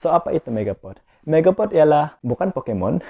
So, apa itu megapod? Megapod ialah bukan Pokemon.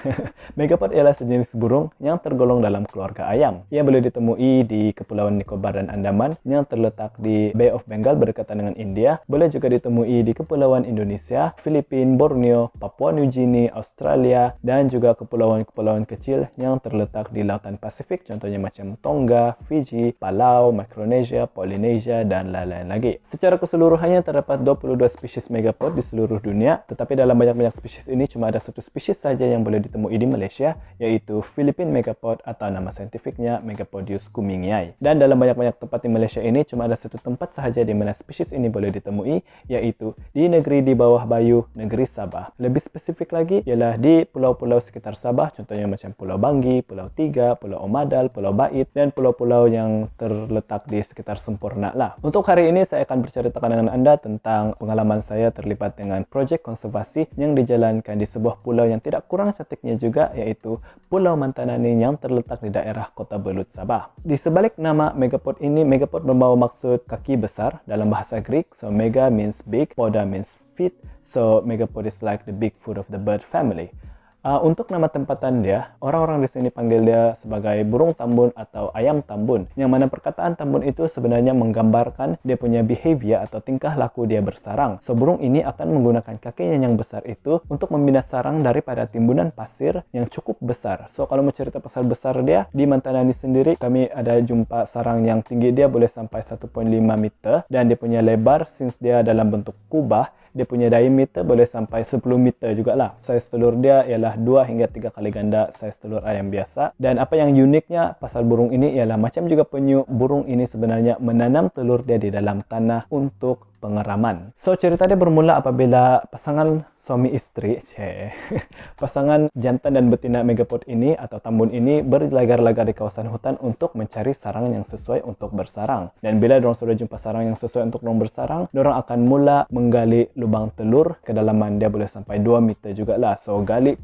Megapod ialah sejenis burung yang tergolong dalam keluarga ayam. Ia boleh ditemui di Kepulauan Nicobar dan Andaman yang terletak di Bay of Bengal berdekatan dengan India. Boleh juga ditemui di Kepulauan Indonesia, Filipina, Borneo, Papua New Guinea, Australia, dan juga kepulauan-kepulauan kecil yang terletak di Lautan Pasifik, contohnya macam Tonga, Fiji, Palau, Micronesia, Polynesia, dan lain-lain lagi. Secara keseluruhannya terdapat 22 spesies megapod di seluruh dunia, tetapi dalam banyak-banyak spesies ini cuma ada satu spesies saja yang boleh ditemui di Malaysia, yaitu Philippine megapod atau nama saintifiknya Megapodius cummingii. Dan dalam banyak-banyak tempat di Malaysia ini cuma ada satu tempat sahaja di mana spesies ini boleh ditemui, yaitu di negeri di bawah Bayu, negeri Sabah. Lebih spesifik lagi ialah di pulau-pulau sekitar Sabah, contohnya macam Pulau Banggi, Pulau Tiga, Pulau Omadal, Pulau Bait, dan pulau-pulau yang terletak di sekitar Sempurna lah. Untuk hari ini saya akan berceritakan dengan Anda tentang pengalaman saya terlibat dengan projek konservasi yang dijalankan di sebuah pulau yang tidak kurang cantiknya juga, yaitu Pulau Mantanani yang terletak di daerah Kota Belud, Sabah. Di sebalik nama megapod ini, megapod membawa maksud kaki besar dalam bahasa Greek. So mega means big, poda means feet. So megapod is like the big foot of the bird family. Untuk nama tempatan dia, orang-orang di sini panggil dia sebagai burung tambun atau ayam tambun, yang mana perkataan tambun itu sebenarnya menggambarkan dia punya behavior atau tingkah laku dia bersarang. So, burung ini akan menggunakan kakinya yang besar itu untuk membina sarang daripada timbunan pasir yang cukup besar. So, kalau mau cerita pasal besar dia, di Mantanani sendiri kami ada jumpa sarang yang tinggi dia boleh sampai 1.5 meter, dan dia punya lebar, since dia dalam bentuk kubah, dia punya diameter boleh sampai 10 meter jugalah. Saiz telur dia ialah 2 hingga 3 kali ganda saiz telur ayam biasa. Dan apa yang uniknya pasal burung ini ialah macam juga penyu, burung ini sebenarnya menanam telur dia di dalam tanah untuk pengeraman. So, cerita dia bermula apabila pasangan suami istri, pasangan jantan dan betina megapod ini atau tambun ini berlagar-lagar di kawasan hutan untuk mencari sarang yang sesuai untuk bersarang. Dan bila diorang sudah jumpa sarang yang sesuai untuk diorang bersarang, diorang akan mula menggali lubang telur. Kedalaman dia boleh sampai 2 meter jugalah. So, gali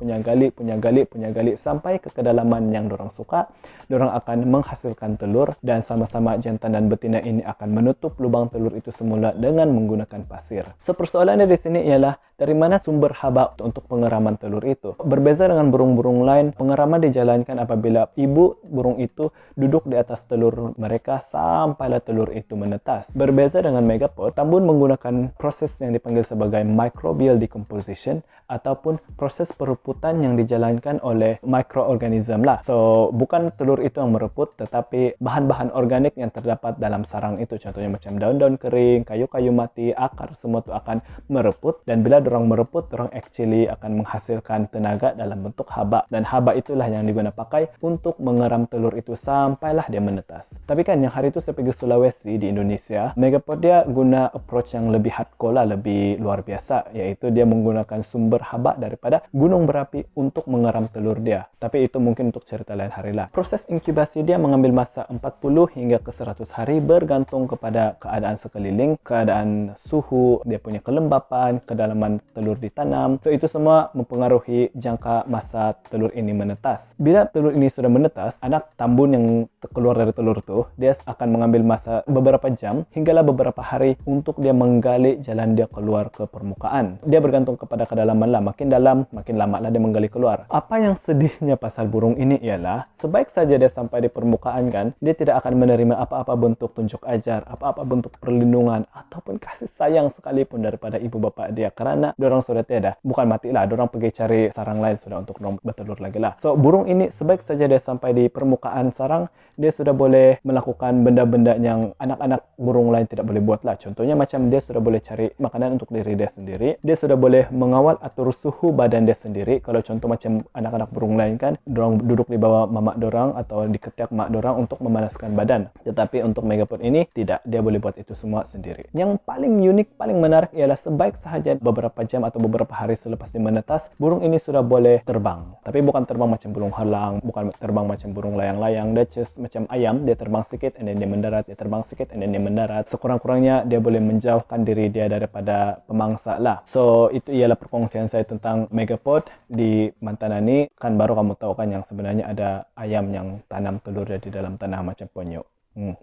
sampai ke kedalaman yang diorang suka. Diorang akan menghasilkan telur, dan sama-sama jantan dan betina ini akan menutup lubang telur itu semula dengan menggunakan pasir. So, persoalannya di sini ialah dari mana sumber haba untuk pengeraman telur itu. Berbeza dengan burung-burung lain, pengeraman dijalankan apabila ibu burung itu duduk di atas telur mereka sampailah telur itu menetas. Berbeza dengan megapod, tambun menggunakan proses yang dipanggil sebagai microbial decomposition ataupun proses pereputan yang dijalankan oleh mikroorganisme lah. So, bukan telur itu yang mereput, tetapi bahan-bahan organik yang terdapat dalam sarang itu. Contohnya macam daun-daun kering, kayu-kayu mati, akar, semua itu akan mereput. Dan bila dorang mereput, dorang actually akan menghasilkan tenaga dalam bentuk haba. Dan haba itulah yang diguna pakai untuk mengeram telur itu sampailah dia menetas. Tapi kan yang hari itu saya pergi Sulawesi di Indonesia, megapod dia guna approach yang lebih hardcore lah, lebih luar biasa, yaitu dia menggunakan sumber haba daripada gunung berapi untuk mengeram telur dia. Tapi itu mungkin untuk cerita lain hari lah. Proses inkubasi dia mengambil masa 40 hingga ke 100 hari bergantung kepada keadaan sekeliling, keadaan suhu, dia punya kelembapan, kedalaman telur ditanam. So, itu semua mempengaruhi jangka masa telur ini menetas. Bila telur ini sudah menetas, anak tambun yang keluar dari telur itu, dia akan mengambil masa beberapa jam hinggalah beberapa hari untuk dia menggali jalan dia keluar ke permukaan. Dia bergantung kepada kedalaman lah. Makin dalam, makin lama lah dia menggali keluar. Apa yang sedihnya pasal burung ini ialah, sebaik saja dia sampai di permukaan kan, dia tidak akan menerima apa-apa bentuk tunjuk ajar, apa-apa bentuk perlindungan, ataupun kasih sayang sekalipun daripada ibu bapa dia. Kerana dorang sudah tiada. Bukan matilah, dorang pergi cari sarang lain sudah untuk dorang bertelur lagi lah. So, burung ini sebaik saja dia sampai di permukaan sarang, dia sudah boleh melakukan benda-benda yang anak-anak burung lain tidak boleh buat lah. Contohnya macam dia sudah boleh cari makanan untuk diri dia sendiri. Dia sudah boleh mengawal atur suhu badan dia sendiri. Kalau contoh macam anak-anak burung lain kan, dorang duduk di bawah mamak dorang atau di ketiak mak dorang untuk memanaskan badan. Tetapi untuk megapod ini tidak, dia boleh buat itu semua sendiri. Yang paling unik, paling menarik ialah sebaik sahaja beberapa jam atau beberapa hari selepas dia menetas, burung ini sudah boleh terbang. Tapi bukan terbang macam burung halang, bukan terbang macam burung layang-layang. Dia just macam ayam, dia terbang sikit and then dia mendarat, dia terbang sikit and then dia mendarat. Sekurang-kurangnya dia boleh menjauhkan diri dia daripada pemangsa lah. So, itu ialah perkongsian saya tentang megapod di Mantanani. Kan baru kamu tahu kan yang sebenarnya ada ayam yang tanam telur di dalam tanah macam penyu.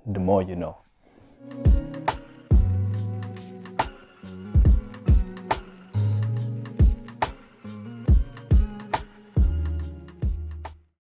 The more you know.